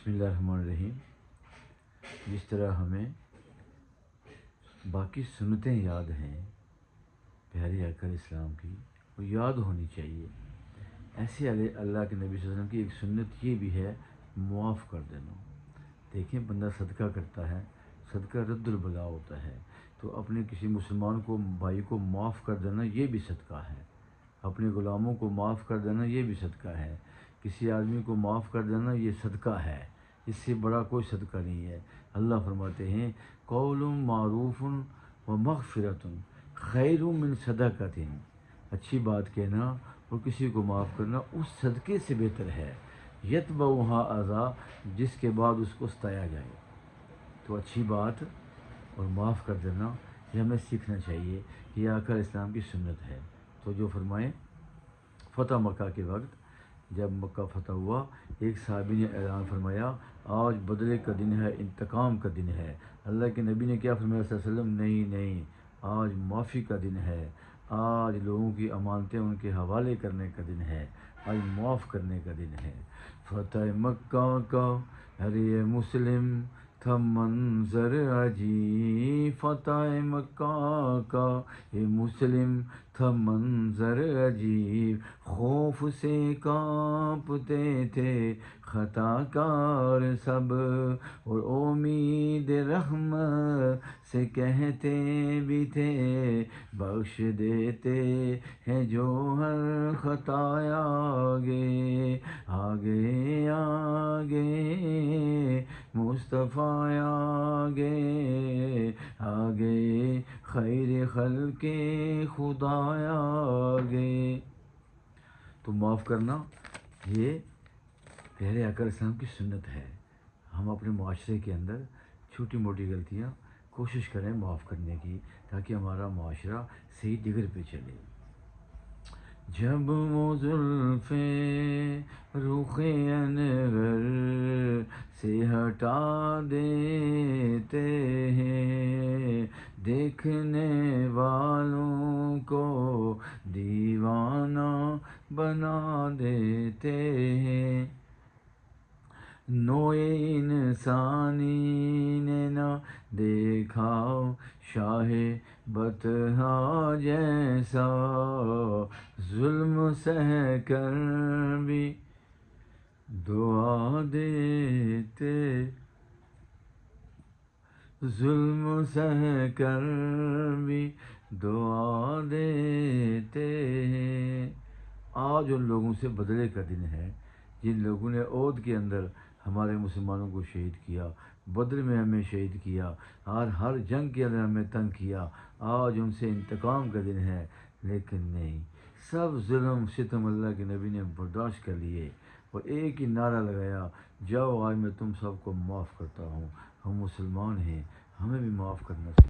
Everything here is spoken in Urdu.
بسم اللہ الرحمن الرحیم۔ جس طرح ہمیں باقی سنتیں یاد ہیں پیارے آقا اسلام کی، وہ یاد ہونی چاہیے، ایسے اللہ کے نبی صلی اللہ علیہ وسلم کی ایک سنت یہ بھی ہے معاف کر دینا۔ دیکھیں، بندہ صدقہ کرتا ہے، صدقہ رد البلا ہوتا ہے، تو اپنے کسی مسلمان کو، بھائی کو معاف کر دینا یہ بھی صدقہ ہے، اپنے غلاموں کو معاف کر دینا یہ بھی صدقہ ہے، کسی آدمی کو معاف کر دینا یہ صدقہ ہے، اس سے بڑا کوئی صدقہ نہیں ہے۔ اللہ فرماتے ہیں قول معروف و مغفرۃ خیر من صدقۃ، اچھی بات کہنا اور کسی کو معاف کرنا اس صدقے سے بہتر ہے، یتبعھا اذی، جس کے بعد اس کو ستایا جائے۔ تو اچھی بات اور معاف کر دینا یہ ہمیں سیکھنا چاہیے، یہ آقا اسلام کی سنت ہے۔ تو جو فرمائیں، فتح مکہ کے وقت جب مکہ فتح ہوا، ایک صحابی نے اعلان فرمایا آج بدلے کا دن ہے، انتقام کا دن ہے۔ اللہ کے نبی نے کیا فرمایا صلی اللہ علیہ وسلم؟ نہیں، آج معافی کا دن ہے، آج لوگوں کی امانتیں ان کے حوالے کرنے کا دن ہے، آج معاف کرنے کا دن ہے۔ فتح مکہ کا ارے مسلم تھا منظر عجیب، فتح مکہ کا یہ مسلم تھا منظر عجیب، خوف سے کانپتے تھے خطا کار سب، اور امید رحمت سے کہتے بھی تھے بخش دیتے ہیں جو ہر خطا، آگے آگے آگے مصطفیٰ، آگے آگے خیر خلق خدا، آگے۔ تو معاف کرنا یہ پیارے آقا اسلام کی سنت ہے۔ ہم اپنے معاشرے کے اندر چھوٹی موٹی غلطیاں کوشش کریں معاف کرنے کی، تاکہ ہمارا معاشرہ صحیح ڈگر پہ چلے۔ جب وہ زلفیں رخ انور سے ہٹا دیتے ہیں، دیکھنے والوں کو دیوانہ بنا دیتے ہیں، نوع انسانی نے نہ دیکھا شاہ بطحہ جیسا، ظلم سہ کر بھی دعا دیتے، ظلم سہ کر بھی دعا دیتے ہیں۔ آج ان لوگوں سے بدلے کا دن ہے جن لوگوں نے عہد کے اندر ہمارے مسلمانوں کو شہید کیا، بدر میں ہمیں شہید کیا، اور ہر جنگ کے اندر ہمیں تنگ کیا، آج ان سے انتقام کا دن ہے۔ لیکن نہیں، سب ظلم ستم اللہ کے نبی نے برداشت کر لیے، اور ایک ہی نعرہ لگایا، جاؤ آج میں تم سب کو معاف کرتا ہوں، ہم مسلمان ہیں، ہمیں بھی معاف کرنا چاہیے۔